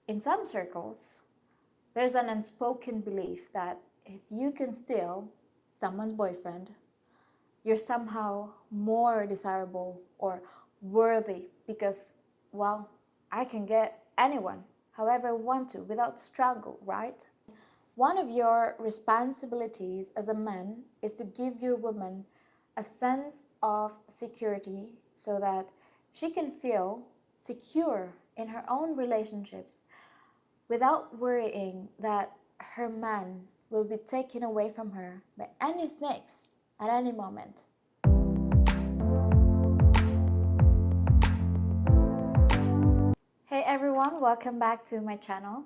in some circles, there's an unspoken belief that if you can steal someone's boyfriend, you're somehow more desirable or worthy because, well, I can get anyone, however I want to, without struggle, right? One of your responsibilities as a man is to give your woman a sense of security so that she can feel secure in her own relationships without worrying that her man will be taken away from her by any snakes at any moment. Hey everyone, welcome back to my channel.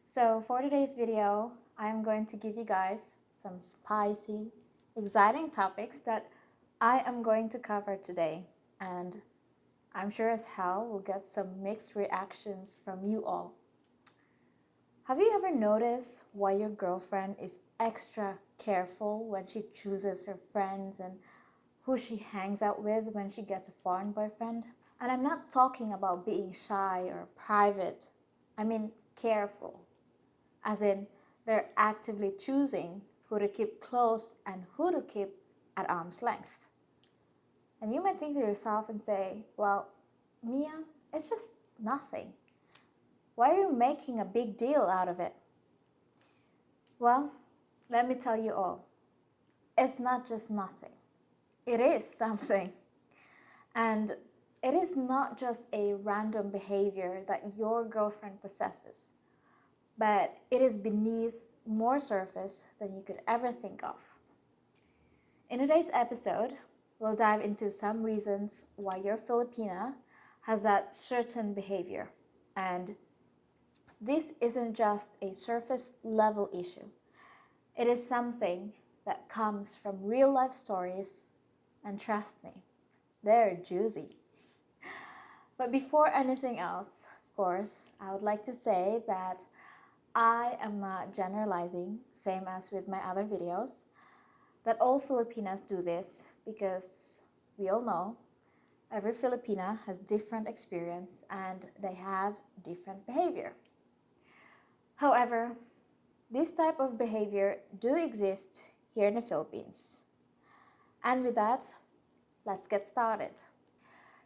So for today's video, I'm going to give you guys some spicy, exciting topics that I am going to cover today. And I'm sure as hell we'll get some mixed reactions from you all. Have you ever noticed why your girlfriend is extra careful when she chooses her friends and who she hangs out with when she gets a foreign boyfriend? And I'm not talking about being shy or private. I mean careful, as in they're actively choosing who to keep close and who to keep at arm's length. And you might think to yourself and say, well, Mia, it's just nothing. Why are you making a big deal out of it? Well, let me tell you all. It's not just nothing. It is something. And it is not just a random behavior that your girlfriend possesses, but it is beneath more surface than you could ever think of. In today's episode, we'll dive into some reasons why your Filipina has that certain behavior. And this isn't just a surface level issue. It is something that comes from real life stories, and trust me, they're juicy. But before anything else, of course, I would like to say that I am not generalizing, same as with my other videos, that all Filipinas do this, because we all know every Filipina has different experience and they have different behavior. However, this type of behavior do exist here in the Philippines. And with that, let's get started.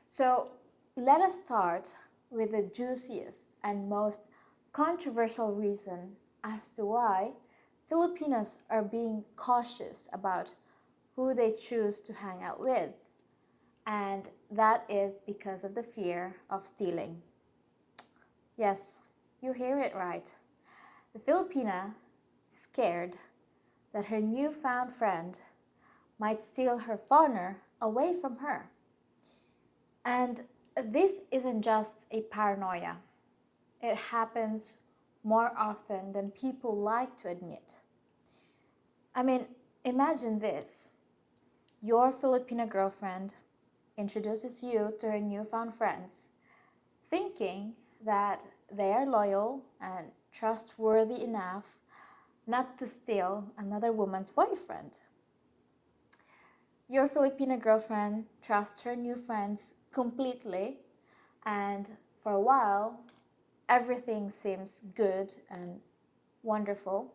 So let us start with the juiciest and most controversial reason as to why Filipinos are being cautious about who they choose to hang out with. And that is because of the fear of stealing. Yes, you hear it right. The Filipina is scared that her newfound friend might steal her foreigner away from her. And this isn't just a paranoia. It happens more often than people like to admit. I mean, imagine this. Your Filipina girlfriend introduces you to her newfound friends, thinking that they are loyal and trustworthy enough not to steal another woman's boyfriend. Your Filipina girlfriend trusts her new friends completely, and for a while, everything seems good and wonderful.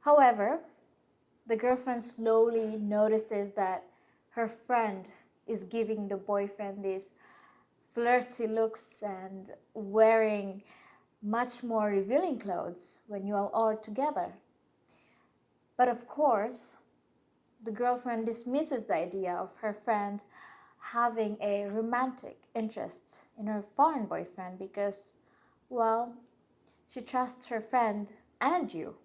However, the girlfriend slowly notices that her friend is giving the boyfriend these flirty looks and wearing much more revealing clothes when you all are together. But of course, the girlfriend dismisses the idea of her friend having a romantic interest in her foreign boyfriend because, well, she trusts her friend and you.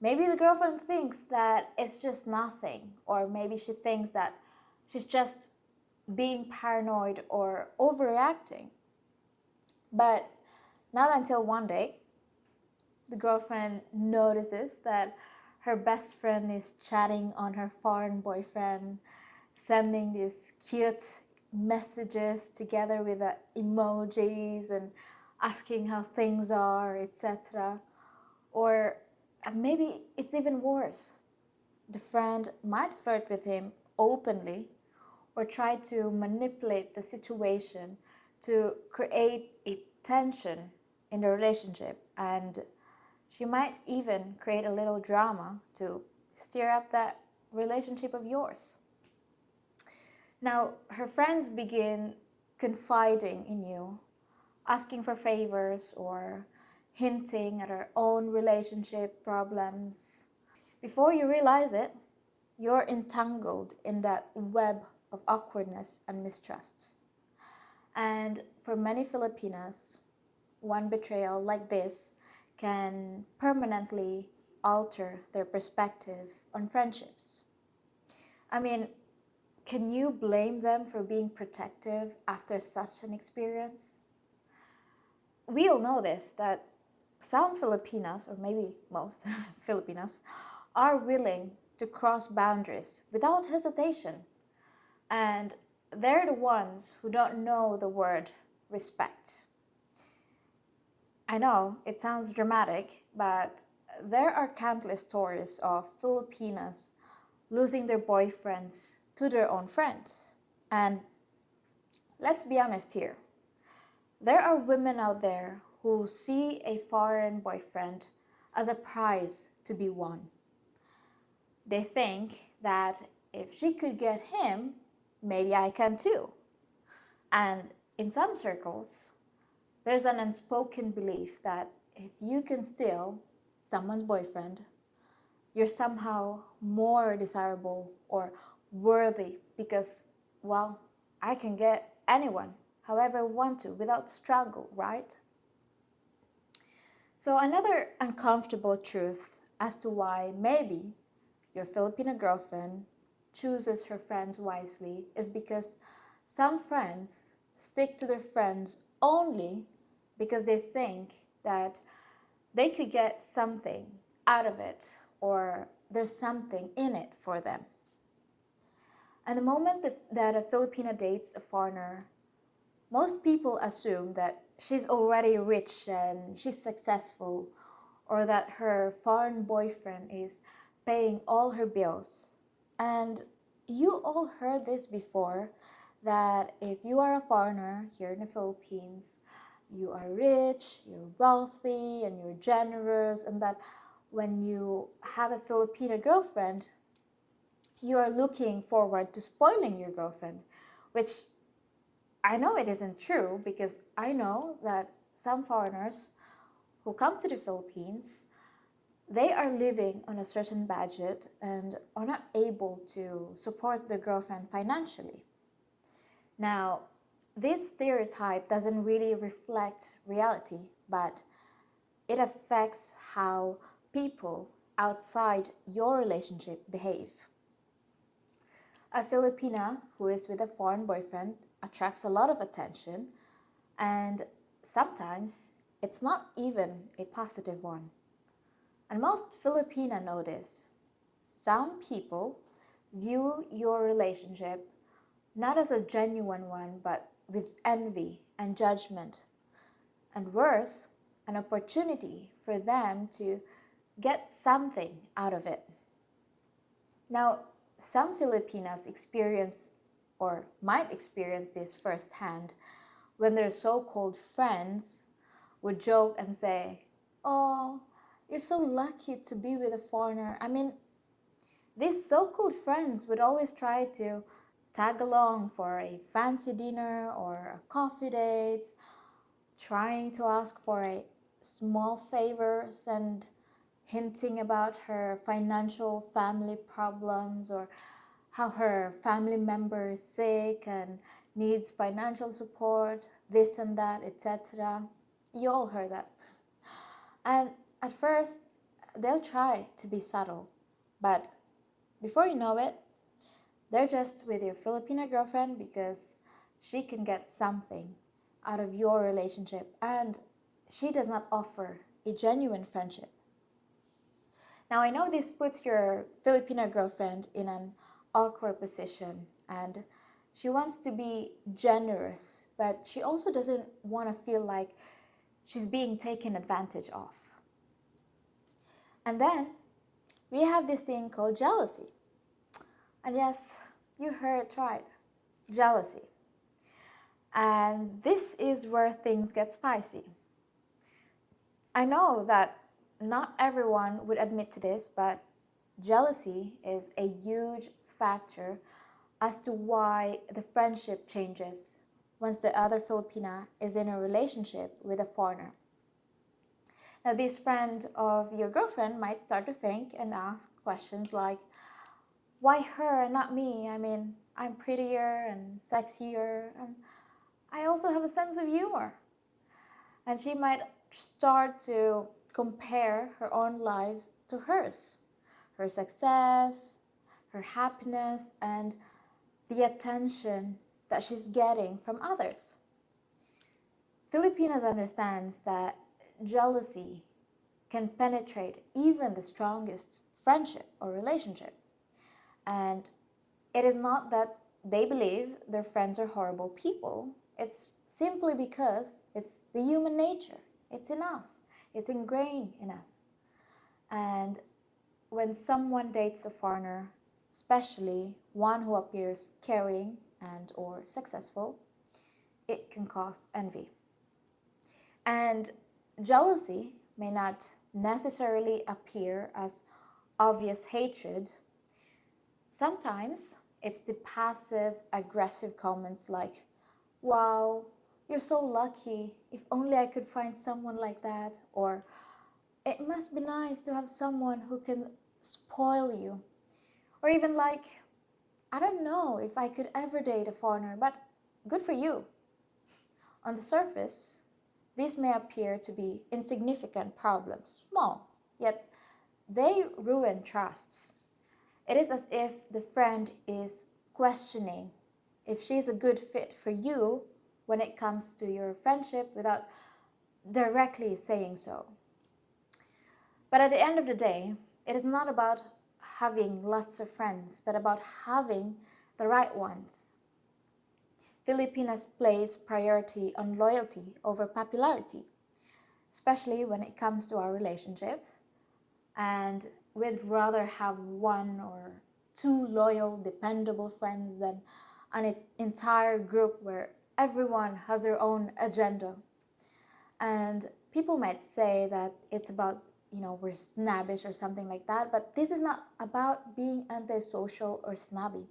Maybe the girlfriend thinks that it's just nothing, or maybe she thinks that she's just being paranoid or overreacting. But not until one day, the girlfriend notices that her best friend is chatting on her foreign boyfriend, sending these cute messages together with the emojis and asking how things are, etc. Or maybe it's even worse. The friend might flirt with him openly or try to manipulate the situation to create a tension in the relationship, and she might even create a little drama to stir up that relationship of yours. Now, her friends begin confiding in you, asking for favors or hinting at her own relationship problems. Before you realize it, you're entangled in that web of awkwardness and mistrust. And for many Filipinas, one betrayal like this can permanently alter their perspective on friendships. I mean, can you blame them for being protective after such an experience? We all know this, that some Filipinas, or maybe most Filipinas, are willing to cross boundaries without hesitation. And they're the ones who don't know the word respect. I know it sounds dramatic, but there are countless stories of Filipinas losing their boyfriends to their own friends. And let's be honest here. There are women out there who see a foreign boyfriend as a prize to be won. They think that if she could get him, maybe I can too. And in some circles, there's an unspoken belief that if you can steal someone's boyfriend, you're somehow more desirable or worthy because, well, I can get anyone, however I want to, without struggle, right? So another uncomfortable truth as to why maybe your Filipino girlfriend chooses her friends wisely is because some friends stick to their friends only because they think that they could get something out of it or there's something in it for them. And the moment that a Filipina dates a foreigner, most people assume that she's already rich and she's successful, or that her foreign boyfriend is paying all her bills. And you all heard this before, that if you are a foreigner here in the Philippines, you are rich, you're wealthy, and you're generous, and that when you have a Filipina girlfriend, you are looking forward to spoiling your girlfriend, which I know it isn't true, because I know that some foreigners who come to the Philippines, they are living on a certain budget and are not able to support their girlfriend financially. Now, this stereotype doesn't really reflect reality, but it affects how people outside your relationship behave. A Filipina who is with a foreign boyfriend attracts a lot of attention, and sometimes it's not even a positive one. And most Filipina know this. Some people view your relationship not as a genuine one, but with envy and judgment. And worse, an opportunity for them to get something out of it. Now, some Filipinas experience or might experience this firsthand when their so-called friends would joke and say, "Oh, you're so lucky to be with a foreigner." I mean, these so-called friends would always try to tag along for a fancy dinner or a coffee date, trying to ask for a small favors and hinting about her financial family problems or how her family member is sick and needs financial support, this and that, etc. You all heard that. And at first, they'll try to be subtle, but before you know it, they're just with your Filipina girlfriend because she can get something out of your relationship and she does not offer a genuine friendship. Now, I know this puts your Filipina girlfriend in an awkward position and she wants to be generous, but she also doesn't want to feel like she's being taken advantage of. And then we have this thing called jealousy. And yes, you heard it right, jealousy. And this is where things get spicy. I know that not everyone would admit to this, but jealousy is a huge factor as to why the friendship changes once the other Filipina is in a relationship with a foreigner. Now, this friend of your girlfriend might start to think and ask questions like, why her and not me? I mean, I'm prettier and sexier, and I also have a sense of humor. And she might start to compare her own life to hers, her success, her happiness, and the attention that she's getting from others. Filipinas understands that jealousy can penetrate even the strongest friendship or relationship. And it is not that they believe their friends are horrible people. It's simply because it's the human nature. It's in us. It's ingrained in us. And when someone dates a foreigner, especially one who appears caring and or successful, it can cause envy. And jealousy may not necessarily appear as obvious hatred. Sometimes it's the passive aggressive comments like, wow, you're so lucky, if only I could find someone like that, or it must be nice to have someone who can spoil you, or even like, I don't know if I could ever date a foreigner, but good for you. On the surface, these may appear to be insignificant problems, small, yet they ruin trusts. It is as if the friend is questioning if she's a good fit for you when it comes to your friendship without directly saying so. But at the end of the day, it is not about having lots of friends, but about having the right ones. Filipinas place priority on loyalty over popularity, especially when it comes to our relationships. And we'd rather have one or two loyal, dependable friends than an entire group where everyone has their own agenda. And people might say that it's about, we're snobbish or something like that, but this is not about being antisocial or snobby.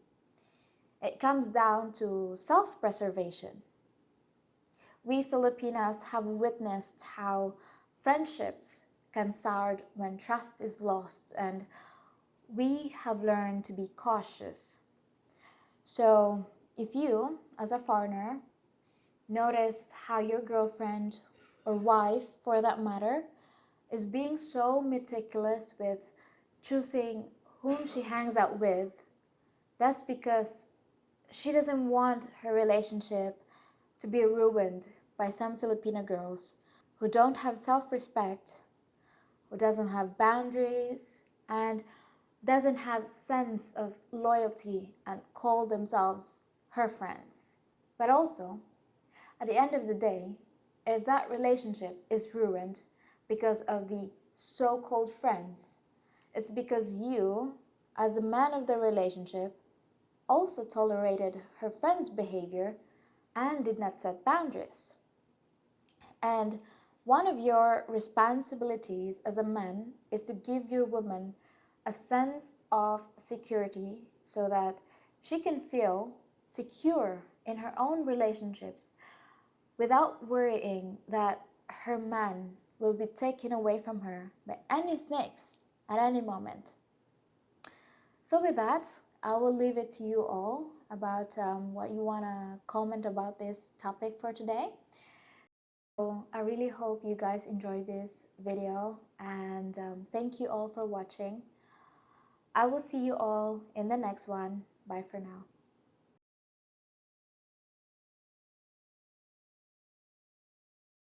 It comes down to self-preservation. We Filipinas have witnessed how friendships can sour when trust is lost, and we have learned to be cautious. So if you, as a foreigner, notice how your girlfriend or wife, for that matter, is being so meticulous with choosing whom she hangs out with, that's because she doesn't want her relationship to be ruined by some Filipino girls who don't have self-respect, who doesn't have boundaries, and doesn't have sense of loyalty and call themselves her friends. But also, at the end of the day, if that relationship is ruined because of the so-called friends, it's because you, as the man of the relationship, also tolerated her friend's behavior and did not set boundaries. And one of your responsibilities as a man is to give your woman a sense of security so that she can feel secure in her own relationships without worrying that her man will be taken away from her by any snakes at any moment. So with that, I will leave it to you all about what you want to comment about this topic for today. So I really hope you guys enjoyed this video, and thank you all for watching. I will see you all in the next one. Bye for now.